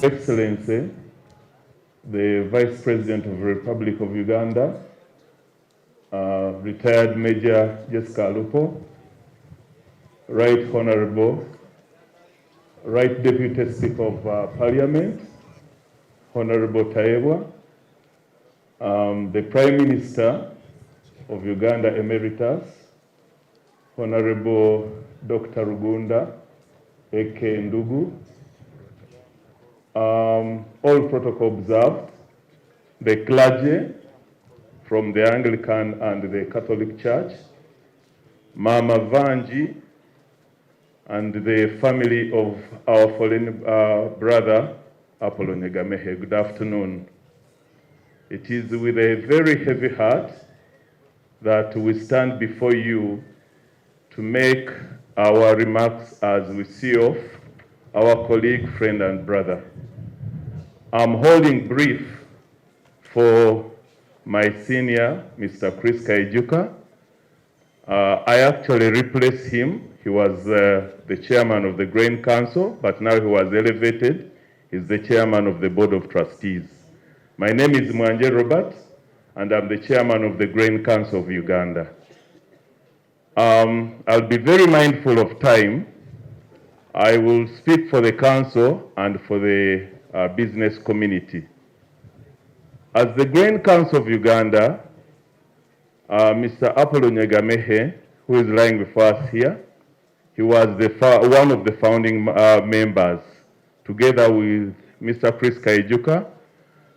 Excellency, the Vice President of the Republic of Uganda, retired Major Jessica Lupo, Right Honorable, Right Deputy Speaker of Parliament, Honorable Taebwa, the Prime Minister of Uganda Emeritus, Honorable Dr. Rugunda, aka Ndugu, all protocol observed, the clergy from the Anglican and the Catholic Church, Mama Vanji, and the family of our fallen brother, Apony Gamehe. Good afternoon. It is with a very heavy heart that we stand before you to make our remarks as we see off our colleague, friend, and brother. I'm holding brief for my senior, Mr. Chris Kaijuka. I actually replaced him. He was the chairman of the Grain Council, but now he was elevated. He's the chairman of the Board of Trustees. My name is Mwanje Robert, and I'm the chairman of the Grain Council of Uganda. I'll be very mindful of time. I will speak for the council and for the business community. As the Grain Council of Uganda, Mr. Apony Gamehe, who is lying before us here, he was one of the founding members, together with Mr. Chris Kaijuka,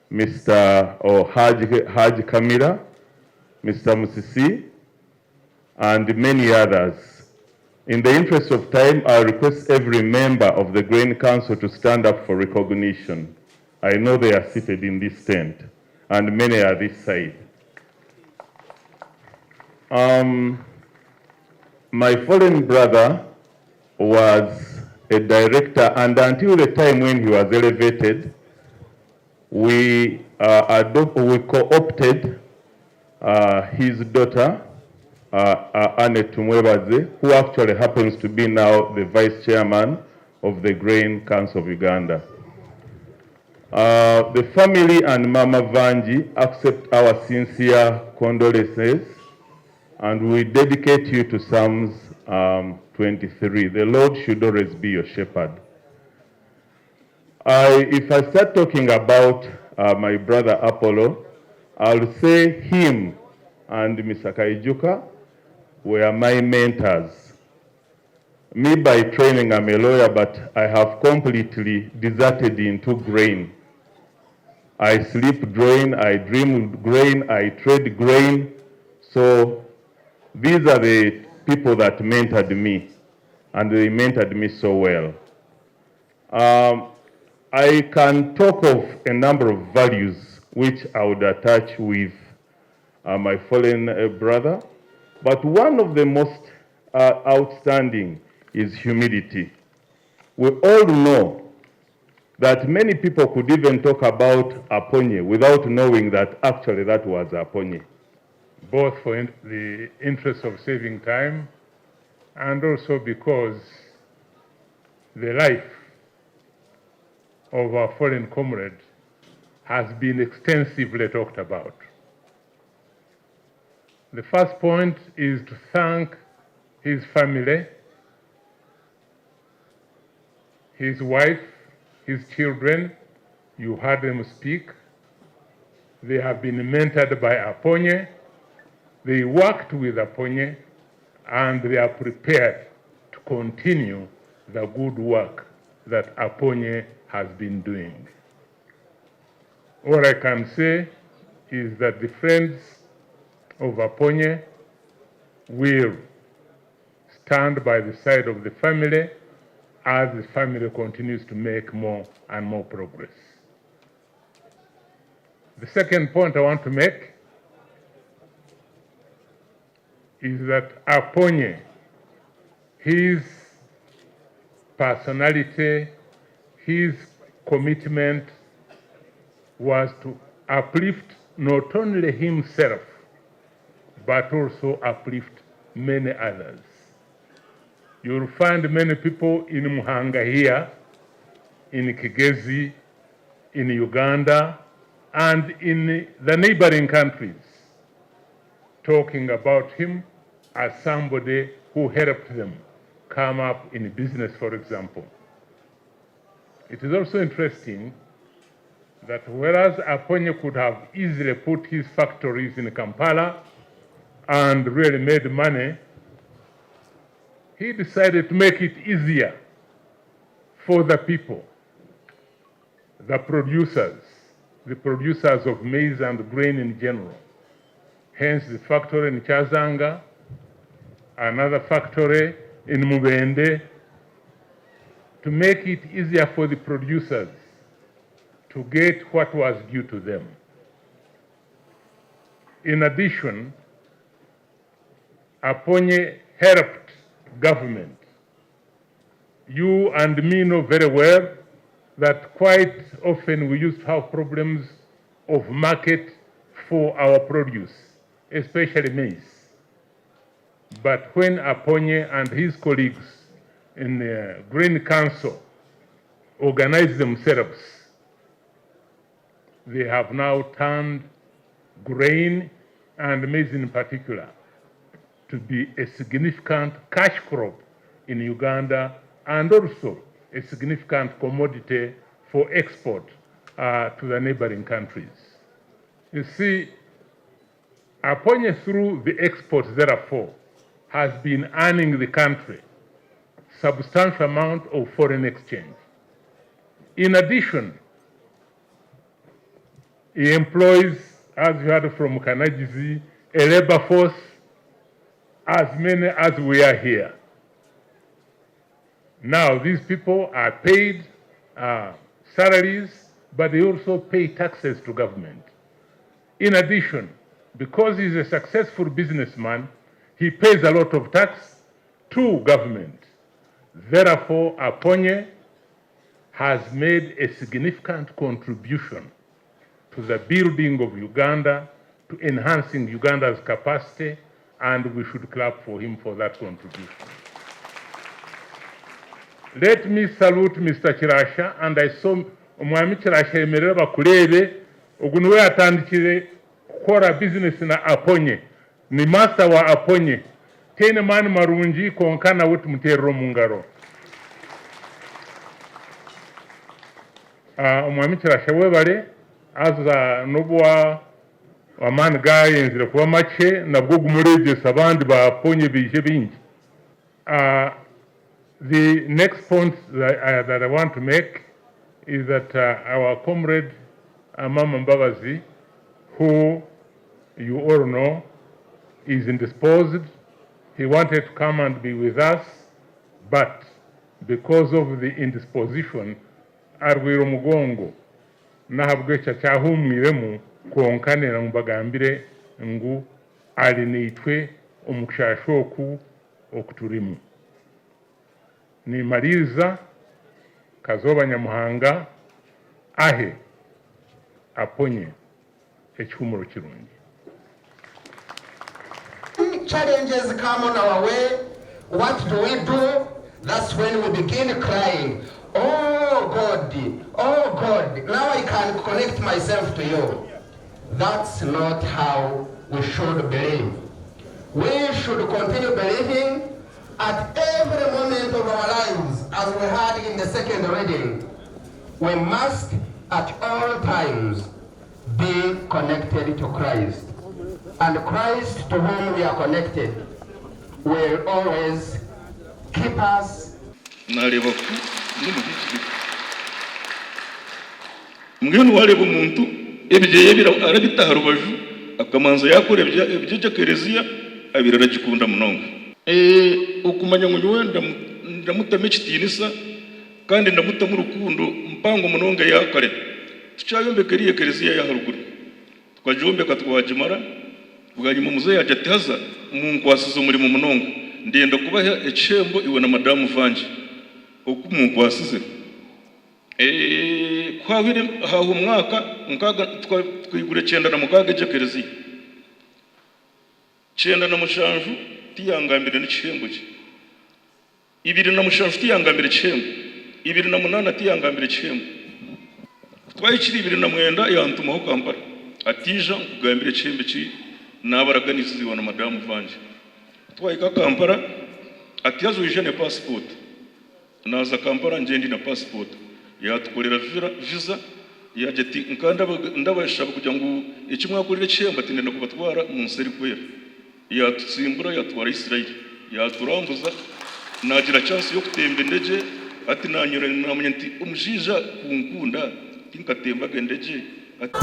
Mr. Haji Kamira, Mr. Musisi, and many others. In the interest of time, I request every member of the Grain Council to stand up for recognition. I know they are seated in this tent, and many are this side. My fallen brother was a director, and until the time when he was elevated, we co-opted his daughter, Annette Mbabazi'S, who actually happens to be now the vice chairman of the Grain Council of Uganda. The family and Mama Vanji accept our sincere condolences, and we dedicate you to Psalms 23. The Lord should always be your shepherd. If I start talking about my brother Apollo, I'll say him and Mr. Kaijuka were my mentors. Me, by training, I'm a lawyer, but I have completely deserted into grain. I sleep grain, I dream grain, I trade grain. So these are the people that mentored me, and they mentored me so well. I can talk of a number of values which I would attach with my fallen brother, but one of the most outstanding is humility. We all know that many people could even talk about Apony without knowing that actually that was Apony. Both for the interest of saving time and also because the life of our fallen comrade has been extensively talked about. The first point is to thank his family, his wife, his children. You heard them speak. They have been mentored by Apony. They worked with Apony, and they are prepared to continue the good work that Apony has been doing. All I can say is that the friends of Apony will stand by the side of the family as the family continues to make more and more progress. The second point I want to make is that Apony, his personality, his commitment was to uplift not only himself, but also uplift many others. You'll find many people in Muhanga here, in Kigezi, in Uganda and in the neighboring countries, talking about him as somebody who helped them come up in business, for example. It is also interesting that whereas Apony could have easily put his factories in Kampala and really made money, he decided to make it easier for the people, the producers of maize and grain in general. Hence the factory in Chazanga, another factory in Mubende, to make it easier for the producers to get what was due to them. In addition, Apony helped government. You and me know very well that quite often we used to have problems of market for our produce, especially maize. But when Apony and his colleagues in the Green Council organized themselves, they have now turned grain and maize in particular to be a significant cash crop in Uganda and also a significant commodity for export to the neighboring countries. You see, Apony through the exports, therefore, has been earning the country substantial amount of foreign exchange. In addition, he employs, as you heard from Kanajizi, a labor force as many as we are here. Now, these people are paid salaries, but they also pay taxes to government. In addition, because he's a successful businessman, he pays a lot of tax to government. Therefore, Apony has made a significant contribution to the building of Uganda, to enhancing Uganda's capacity, and we should clap for him for that contribution. Let me salute Mr. Kirasha, and I saw Omwami Kirasha emerera bakulebe ogunwe atandikire kukora business na Apony, ni master wa Apony, tene mani marungi konkana wetu mutero mungaro. Omwami Kirasha webale aza nobwa wamani gaye nzire kuba make nabwo gumuregesa abandi ba Apony bije bingi. The next point that I want to make is that our comrade Amama Mbabazi'S, who you all know is indisposed, he wanted to come and be with us, but because of the indisposition, arwira Omugongo nahabwe cyahumwiremu konkanira mubagambire ngu ali nitwe omushashoku okuturimu. Nimaliza kazoba nyamuhanga ahe Apony ekyumuro kirungi. Challenges come on our way. What do we do? That's when we begin crying. Oh God, oh God, now I can connect myself to you. That's not how we should believe. We should continue believing at every moment of our lives, as we heard in the second reading. We must at all times be connected to Christ. And Christ, to whom we are connected, will always keep us. Mgeni wale bumuntu ebije arabitaha rubaju akamanza yakore ebije kerezia abirara gikunda munonga ukumanya ngo wenda ndamutame kitinisa kandi ndamutame urukundo mpango munonga yakare tucyayombe keriye kerezia ya haruguru twajombe katwajimara bwanyuma muze yajataza munkwasizo muri mu munonga ndenda kubaha ecembo iwe na madamu Vanji okumunkwasize kwabire haho umwaka nkaga twigure 9 na mukaga jekerezi 9 na mushanju tiyangambire n'icembo cye 2 na mushanju tiyangambire icembo 2 na 8 tiyangambire icembo twayikiri 2009 yantumaho Kampala atija kugambira chembe chi n'abaraganiziwa na madamu Vanje twayika Kampala ati yazuje ne passport naza Kampala ngendi na passport yatukolera visa yajeti nkanda ndabashaba kugira ngo ikimwakorera chembe ati ndenda kubatwara mu nseri kwera yatutsimbura yatwara Israel yaturambuza nagira chance yo kutemba ndege ati nanyura namunye nti umujija kunkunda tinkatembaga ndege ati